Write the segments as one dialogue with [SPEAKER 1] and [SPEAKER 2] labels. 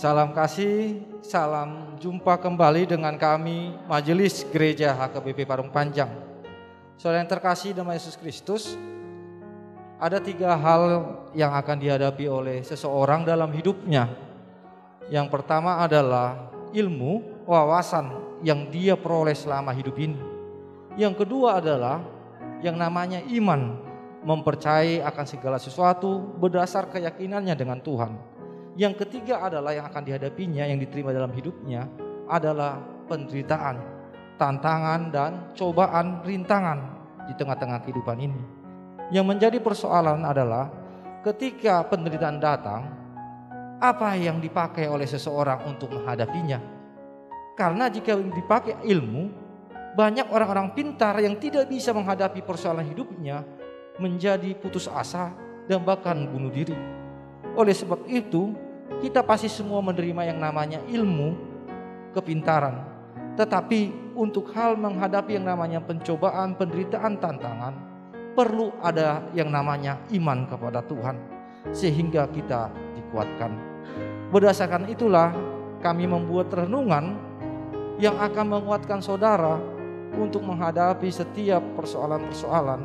[SPEAKER 1] Salam kasih, salam jumpa kembali dengan kami Majelis Gereja HKBP Parung Panjang. Saudara yang terkasih dalam Yesus Kristus, ada 3 hal yang akan dihadapi oleh seseorang dalam hidupnya. Yang pertama adalah ilmu, wawasan yang dia peroleh selama hidup ini. Yang kedua adalah yang namanya iman, mempercayai akan segala sesuatu berdasar keyakinannya dengan Tuhan. Yang ketiga adalah yang akan dihadapinya, yang diterima dalam hidupnya adalah penderitaan, tantangan dan cobaan, rintangan di tengah-tengah kehidupan ini. Yang menjadi persoalan adalah ketika penderitaan datang, apa yang dipakai oleh seseorang untuk menghadapinya. Karena jika dipakai ilmu, banyak orang-orang pintar yang tidak bisa menghadapi persoalan hidupnya menjadi putus asa dan bahkan bunuh diri. Oleh sebab itu, kita pasti semua menerima yang namanya ilmu, kepintaran. Tetapi untuk hal menghadapi yang namanya pencobaan, penderitaan, tantangan, perlu ada yang namanya iman kepada Tuhan, sehingga kita dikuatkan. Berdasarkan itulah kami membuat renungan yang akan menguatkan saudara untuk menghadapi setiap persoalan-persoalan.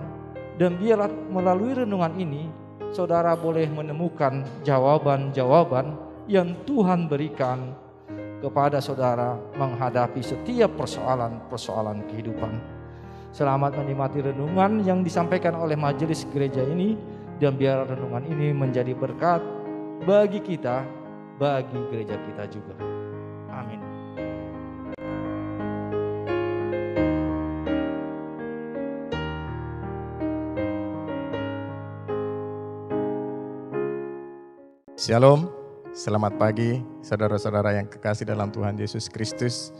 [SPEAKER 1] Dan biarlah melalui renungan ini saudara boleh menemukan jawaban-jawaban yang Tuhan berikan kepada saudara menghadapi setiap persoalan-persoalan kehidupan. Selamat menikmati renungan yang disampaikan oleh majelis gereja ini, dan biar renungan ini menjadi berkat bagi kita, bagi gereja kita juga. Amin.
[SPEAKER 2] Shalom, selamat pagi saudara-saudara yang kekasih dalam Tuhan Yesus Kristus.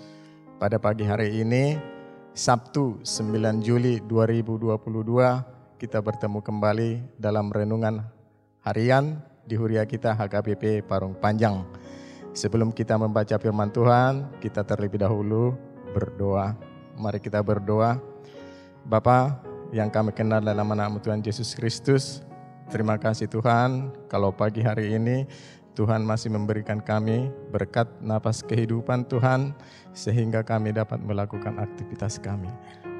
[SPEAKER 2] Pada pagi hari ini, Sabtu 9 Juli 2022, kita bertemu kembali dalam renungan harian di huria kita HKBP Parung Panjang. Sebelum kita membaca firman Tuhan, kita terlebih dahulu berdoa. Mari kita berdoa. Bapa yang kami kenal dalam nama Tuhan Yesus Kristus, terima kasih Tuhan, kalau pagi hari ini Tuhan masih memberikan kami berkat napas kehidupan Tuhan, sehingga kami dapat melakukan aktivitas kami.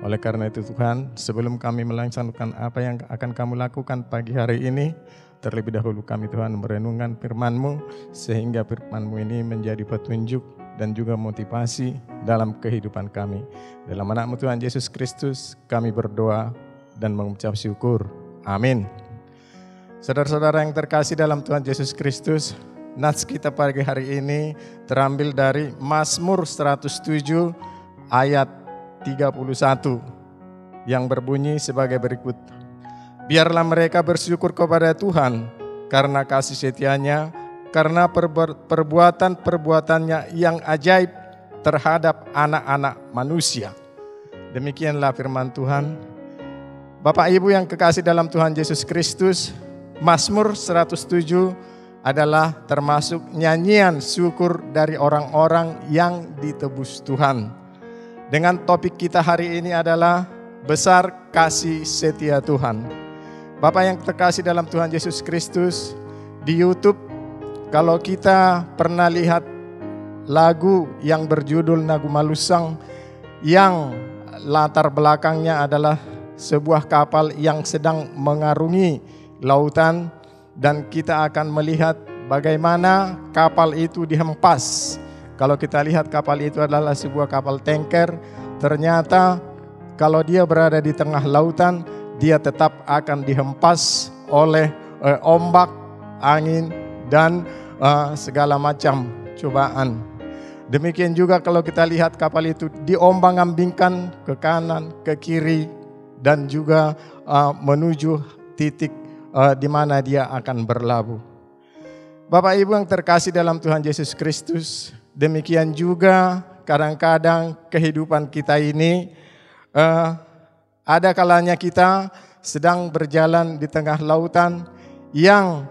[SPEAKER 2] Oleh karena itu Tuhan, sebelum kami melaksanakan apa yang akan kamu lakukan pagi hari ini, terlebih dahulu kami Tuhan merenungkan firman-Mu, sehingga firman-Mu ini menjadi petunjuk dan juga motivasi dalam kehidupan kami. Dalam nama Tuhan Yesus Kristus kami berdoa dan mengucap syukur. Amin. Saudara-saudara yang terkasih dalam Tuhan Yesus Kristus, nats kita pagi hari ini terambil dari Mazmur 107 ayat 31 yang berbunyi sebagai berikut. Biarlah mereka bersyukur kepada Tuhan karena kasih setianya, karena perbuatan-perbuatannya yang ajaib terhadap anak-anak manusia. Demikianlah firman Tuhan. Bapak Ibu yang kekasih dalam Tuhan Yesus Kristus, Mazmur 107 adalah termasuk nyanyian syukur dari orang-orang yang ditebus Tuhan. Dengan topik kita hari ini adalah besar kasih setia Tuhan. Bapak yang terkasih dalam Tuhan Yesus Kristus, di YouTube kalau kita pernah lihat lagu yang berjudul Nagu Malusang, yang latar belakangnya adalah sebuah kapal yang sedang mengarungi lautan, dan kita akan melihat bagaimana kapal itu dihempas. Kalau kita lihat kapal itu adalah sebuah kapal tanker, ternyata kalau dia berada di tengah lautan, dia tetap akan dihempas oleh ombak, angin, dan segala macam cobaan. Demikian juga kalau kita lihat kapal itu diombang-ambingkan ke kanan, ke kiri, dan juga menuju titik di mana dia akan berlabuh. Bapak Ibu yang terkasih dalam Tuhan Yesus Kristus, demikian juga kadang-kadang kehidupan kita ini ada kalanya kita sedang berjalan di tengah lautan yang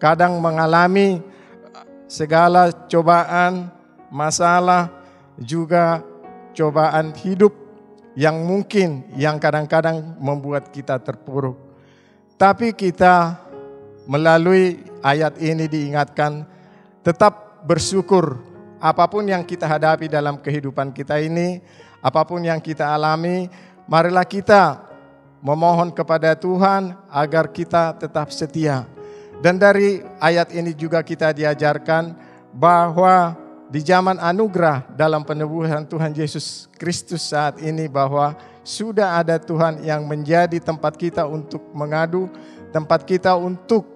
[SPEAKER 2] kadang mengalami segala cobaan, masalah, juga cobaan hidup yang mungkin yang kadang-kadang membuat kita terpuruk. Tapi kita melalui ayat ini diingatkan, tetap bersyukur. Apapun yang kita hadapi dalam kehidupan kita ini, apapun yang kita alami, marilah kita memohon kepada Tuhan agar kita tetap setia. Dan dari ayat ini juga kita diajarkan bahwa di zaman anugerah dalam penebusan Tuhan Yesus Kristus saat ini, bahwa sudah ada Tuhan yang menjadi tempat kita untuk mengadu, tempat kita untuk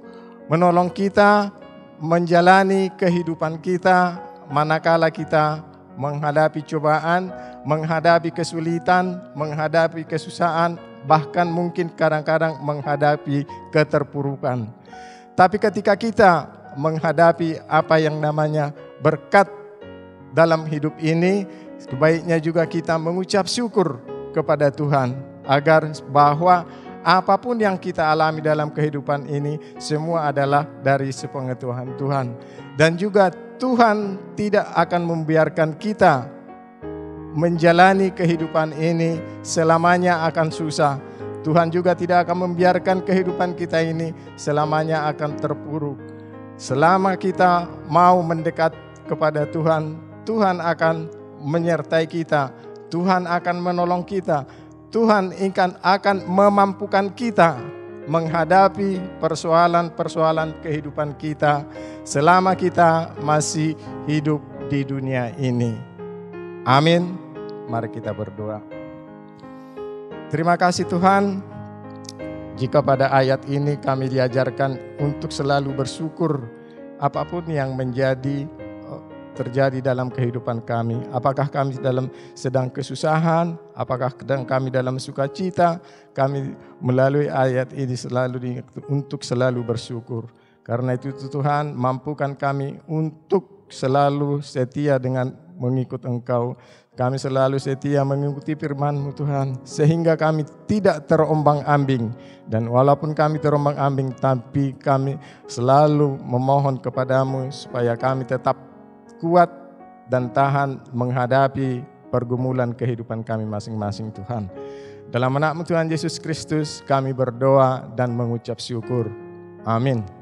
[SPEAKER 2] menolong kita menjalani kehidupan kita manakala kita menghadapi cobaan, menghadapi kesulitan, menghadapi kesusahan, bahkan mungkin kadang-kadang menghadapi keterpurukan. Tapi ketika kita menghadapi apa yang namanya berkat dalam hidup ini, sebaiknya juga kita mengucap syukur kepada Tuhan agar bahwa apapun yang kita alami dalam kehidupan ini semua adalah dari sepengetahuan Tuhan. Dan juga Tuhan tidak akan membiarkan kita menjalani kehidupan ini selamanya akan susah. Tuhan juga tidak akan membiarkan kehidupan kita ini selamanya akan terpuruk. Selama kita mau mendekat kepada Tuhan, Tuhan akan menyertai kita. Tuhan akan menolong kita. Tuhan akan memampukan kita menghadapi persoalan-persoalan kehidupan kita selama kita masih hidup di dunia ini. Amin. Mari kita berdoa. Terima kasih Tuhan, jika pada ayat ini kami diajarkan untuk selalu bersyukur apapun yang terjadi dalam kehidupan kami. Apakah kami sedang kesusahan, apakah kami dalam sukacita, kami melalui ayat ini untuk selalu bersyukur. Karena itu Tuhan, mampukan kami untuk selalu setia dengan mengikut Engkau. Kami selalu setia mengikuti firman-Mu Tuhan, sehingga kami tidak terombang-ambing. Dan walaupun kami terombang-ambing, tapi kami selalu memohon kepadamu supaya kami tetap kuat dan tahan menghadapi pergumulan kehidupan kami masing-masing Tuhan. Dalam nama Tuhan Yesus Kristus kami berdoa dan mengucap syukur. Amin.